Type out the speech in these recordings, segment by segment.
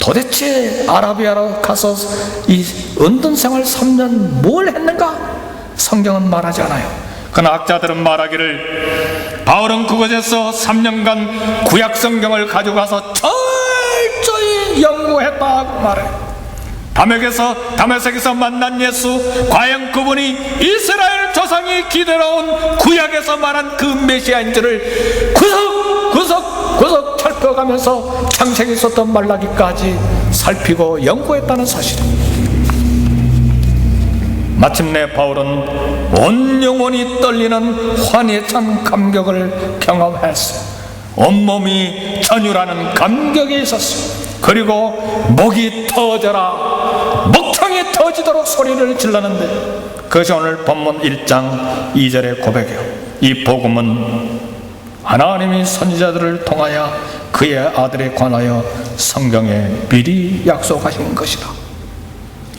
도대체 아라비아로 가서 이 은둔 생활 3년 뭘 했는가? 성경은 말하지 않아요. 그러나 학자들은 말하기를 바울은 그곳에서 3년간 구약 성경을 가져가서 철저히 연구했다고 말해요. 다메섹에서 만난 예수, 과연 그분이 이스라엘 조상이 기다려온 구약에서 말한 그 메시아인지를 구석구석 살펴가면서 창세기 있었던 말라기까지 살피고 연구했다는 사실입니다. 마침내 바울은 온 영혼이 떨리는 환희에 찬 감격을 경험했어요. 온몸이 전율하는 감격이 있었어요. 그리고 목이 터져라, 목청이 터지도록 소리를 질렀는데, 그것이 오늘 본문 1장 2절의 고백이에요. 이 복음은 하나님이 선지자들을 통하여 그의 아들에 관하여 성경에 미리 약속하신 것이다.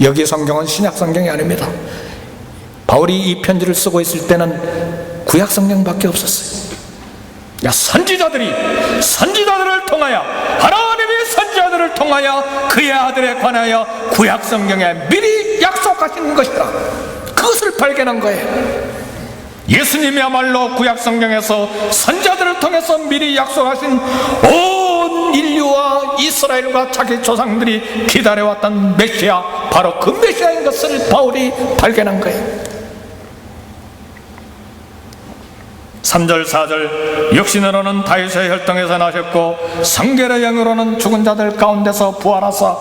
여기 성경은 신약 성경이 아닙니다. 바울이 이 편지를 쓰고 있을 때는 구약 성경밖에 없었어요. 선지자들을 통하여, 하나님이 선지자들을 통하여 그의 아들에 관하여 구약 성경에 미리 약속하신 것이다. 그것을 발견한 거예요. 예수님이야말로 구약 성경에서 선지자들을 통해서 미리 약속하신 온 인류와 이스라엘과 자기 조상들이 기다려왔던 메시아, 바로 그 메시아인 것을 바울이 발견한 거예요. 3절 4절 육신으로는 다윗의 혈통에서 나셨고 성결의 영으로는 죽은 자들 가운데서 부활하사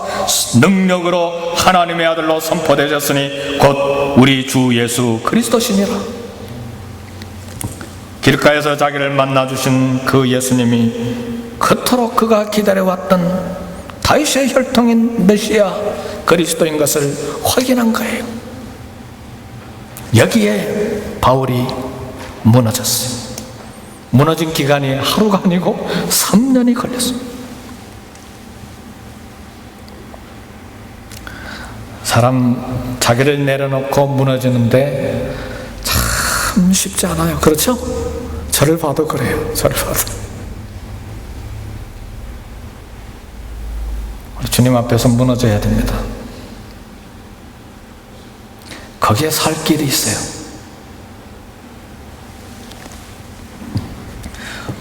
능력으로 하나님의 아들로 선포되셨으니 곧 우리 주 예수 그리스도시니라. 길가에서 자기를 만나주신 그 예수님이 그토록 그가 기다려왔던 다윗의 혈통인 메시아 그리스도인 것을 확인한 거예요. 여기에 바울이 무너졌어요. 무너진 기간이 하루가 아니고 3년이 걸렸어요. 사람 자기를 내려놓고 무너지는데 참 쉽지 않아요. 그렇죠? 저를 봐도 그래요. 저를 봐도. 우리 주님 앞에서 무너져야 됩니다. 거기에 살 길이 있어요.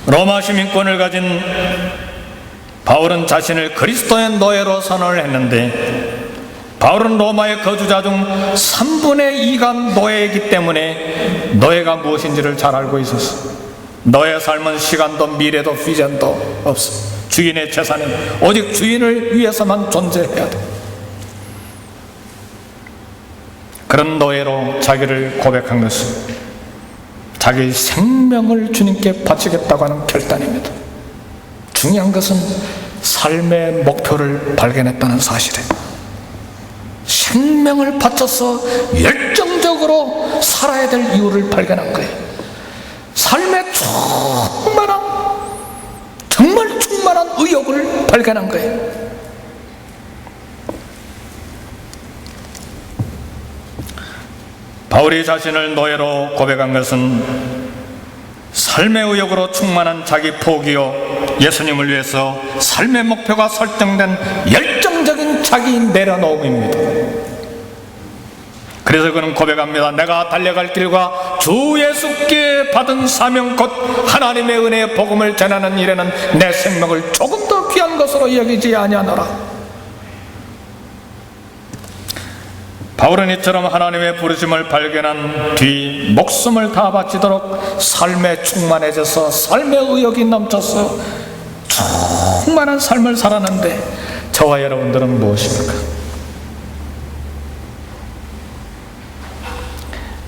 로마 시민권을 가진 바울은 자신을 그리스도의 노예로 선언을 했는데, 바울은 로마의 거주자 중 3분의 2가 노예이기 때문에 노예가 무엇인지를 잘 알고 있었어. 너의 삶은 시간도 미래도 비전도 없어. 주인의 재산은 오직 주인을 위해서만 존재해야 돼. 그런 노예로 자기를 고백한 것은 자기 생명을 주님께 바치겠다고 하는 결단입니다. 중요한 것은 삶의 목표를 발견했다는 사실이에요. 생명을 바쳐서 열정적으로 살아야 될 이유를 발견한 거예요. 삶에 정말 충만한 의욕을 발견한 거예요. 바울이 자신을 노예로 고백한 것은 삶의 의욕으로 충만한 자기 포기요, 예수님을 위해서 삶의 목표가 설정된 열정적인 자기 내려놓음입니다. 그래서 그는 고백합니다. 내가 달려갈 길과 주 예수께 받은 사명 곧 하나님의 은혜의 복음을 전하는 일에는 내 생명을 조금 더 귀한 것으로 여기지 아니하노라. 바울은 이처럼 하나님의 부르심을 발견한 뒤 목숨을 다 바치도록 삶에 충만해져서 삶의 의욕이 넘쳐서 충만한 삶을 살았는데, 저와 여러분들은 무엇입니까?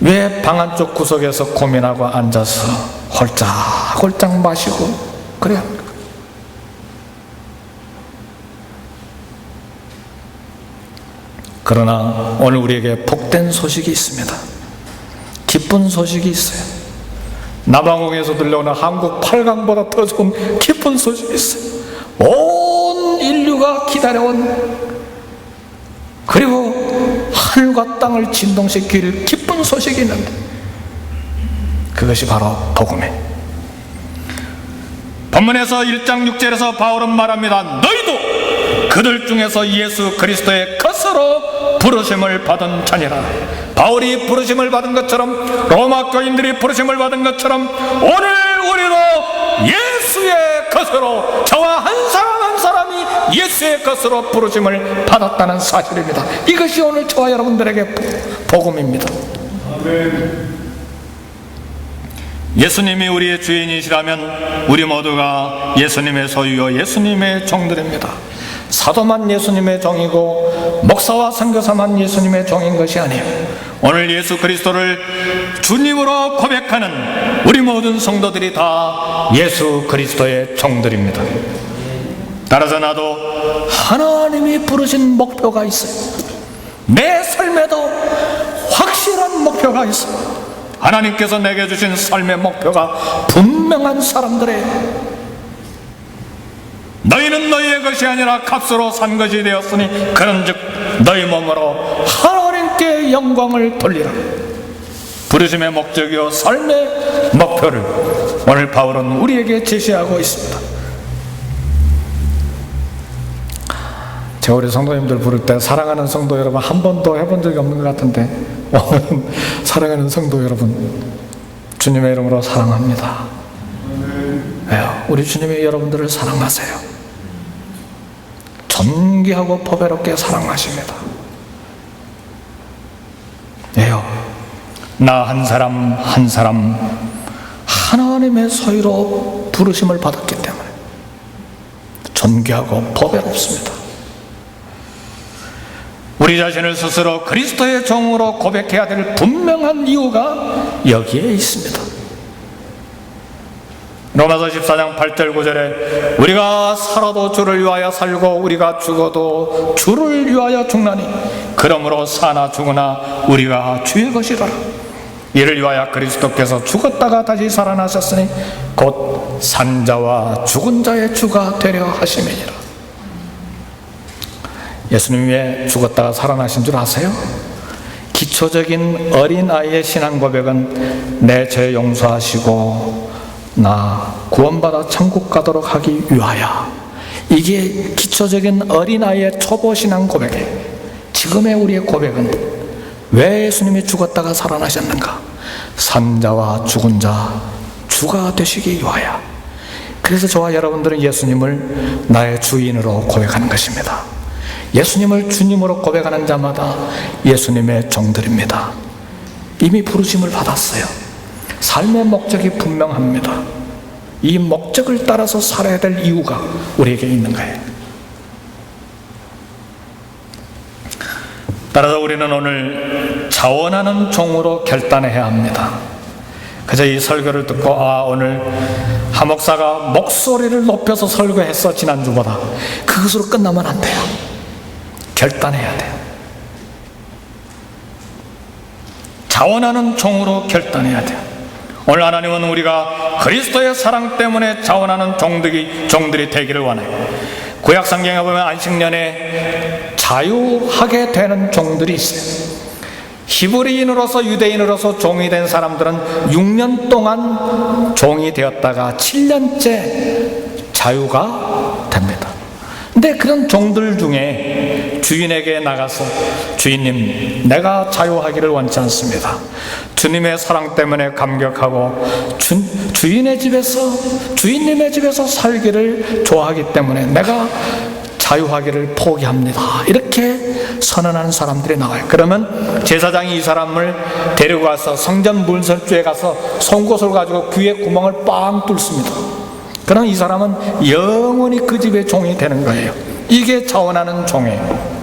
왜 방 안쪽 구석에서 고민하고 앉아서 홀짝홀짝 마시고 그래야 합니까? 그러나 오늘 우리에게 복된 소식이 있습니다. 기쁜 소식이 있어요. 남아공에서 들려오는 한국 8강보다 더 좋은 기쁜 소식이 있어요. 온 인류가 기다려온, 그리고 하늘과 땅을 진동시킬 기쁜 소식이 있는데, 그것이 바로 복음이에요. 본문에서 1장 6절에서 바울은 말합니다. 너희도 그들 중에서 예수 그리스도의 것으로 부르심을 받은 자니라. 바울이 부르심을 받은 것처럼, 로마 교인들이 부르심을 받은 것처럼, 오늘 우리도 예수의 것으로, 저와 한 사람 한 사람이 예수의 것으로 부르심을 받았다는 사실입니다. 이것이 오늘 저와 여러분들에게 복음입니다. 아멘. 예수님이 우리의 주인이시라면 우리 모두가 예수님의 소유요 예수님의 종들입니다. 사도만 예수님의 종이고 목사와 선교사만 예수님의 종인 것이 아니에요. 오늘 예수 그리스도를 주님으로 고백하는 우리 모든 성도들이 다 예수 그리스도의 종들입니다. 따라서 나도 하나님이 부르신 목표가 있어요. 내 삶에도 확실한 목표가 있어요. 하나님께서 내게 주신 삶의 목표가 분명한 사람들이에요. 너희는 너희의 것이 아니라 값으로 산 것이 되었으니 그런즉 너희 몸으로 하나님께 영광을 돌리라. 부르심의 목적이요 삶의 목표를 오늘 바울은 우리에게 제시하고 있습니다. 제가 우리 성도님들 부를 때 사랑하는 성도 여러분 한 번도 해본 적이 없는 것 같은데, 오늘은 사랑하는 성도 여러분 주님의 이름으로 사랑합니다. 왜요? 우리 주님이 여러분들을 사랑하세요. 존귀하고 보배롭게 사랑하십니다. 왜요? 나 한 사람 한 사람 하나님의 소유로 부르심을 받았기 때문에 존귀하고 보배롭습니다. 우리 자신을 스스로 그리스도의 종으로 고백해야 될 분명한 이유가 여기에 있습니다. 로마서 14장 8절 9절에 우리가 살아도 주를 위하여 살고 우리가 죽어도 주를 위하여 죽나니 그러므로 사나 죽으나 우리가 주의 것이라. 이를 위하여 그리스도께서 죽었다가 다시 살아나셨으니 곧 산자와 죽은 자의 주가 되려 하심이니라. 예수님이 왜 죽었다가 살아나신 줄 아세요? 기초적인 어린아이의 신앙 고백은 내 죄 용서하시고 나 구원받아 천국 가도록 하기 위하여, 이게 기초적인 어린아이의 초보 신앙 고백이에요. 지금의 우리의 고백은 왜 예수님이 죽었다가 살아나셨는가? 산자와 죽은 자 주가 되시기 위하여. 그래서 저와 여러분들은 예수님을 나의 주인으로 고백하는 것입니다. 예수님을 주님으로 고백하는 자마다 예수님의 종들입니다. 이미 부르심을 받았어요. 삶의 목적이 분명합니다. 이 목적을 따라서 살아야 될 이유가 우리에게 있는 거예요. 따라서 우리는 오늘 자원하는 종으로 결단해야 합니다. 그저 이 설교를 듣고 오늘 하 목사가 목소리를 높여서 설교했어 지난주보다, 그것으로 끝나면 안 돼요. 결단해야 돼요. 자원하는 종으로 결단해야 돼요. 오늘 하나님은 우리가 그리스도의 사랑 때문에 자원하는 종들이 되기를 원해요. 구약 성경에 보면 안식년에 자유하게 되는 종들이 있어요. 히브리인으로서 유대인으로서 종이 된 사람들은 6년 동안 종이 되었다가 7년째 자유가 됩니다. 근데 그런 종들 중에 주인에게 나가서 주인님, 내가 자유하기를 원치 않습니다. 주님의 사랑 때문에 감격하고 주인의 집에서, 주인님의 집에서 살기를 좋아하기 때문에 내가 자유하기를 포기합니다. 이렇게 선언하는 사람들이 나와요. 그러면 제사장이 이 사람을 데리고 가서 성전 문설주에 가서 송곳을 가지고 귀에 구멍을 빵 뚫습니다. 그럼 이 사람은 영원히 그 집의 종이 되는 거예요. 이게 자원하는 종이에요.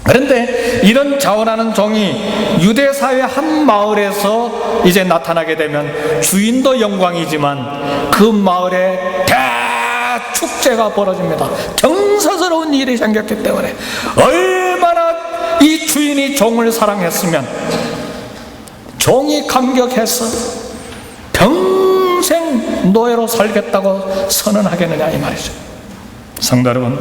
그런데 이런 자원하는 종이 유대 사회 한 마을에서 이제 나타나게 되면 주인도 영광이지만 그 마을에 대축제가 벌어집니다. 정서스러운 일이 생겼기 때문에, 얼마나 이 주인이 종을 사랑했으면 종이 감격해서 평생 노예로 살겠다고 선언하겠느냐 이 말이죠. 성도 여러분,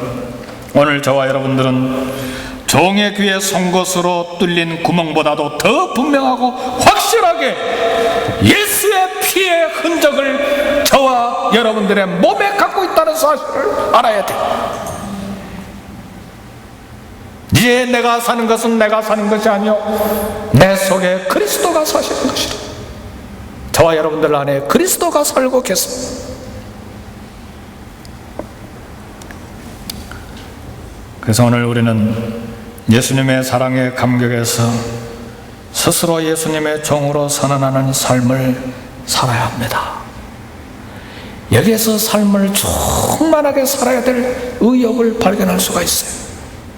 오늘 저와 여러분들은 종의 귀에 송곳으로 뚫린 구멍보다도 더 분명하고 확실하게 예수의 피의 흔적을 저와 여러분들의 몸에 갖고 있다는 사실을 알아야 돼요. 이제 내가 사는 것은 내가 사는 것이 아니요 내 속에 그리스도가 사시는 것이다. 저와 여러분들 안에 그리스도가 살고 계십니다. 그래서 오늘 우리는 예수님의 사랑에 감격해서 스스로 예수님의 종으로 선언하는 삶을 살아야 합니다. 여기에서 삶을 충만하게 살아야 될 의욕을 발견할 수가 있어요.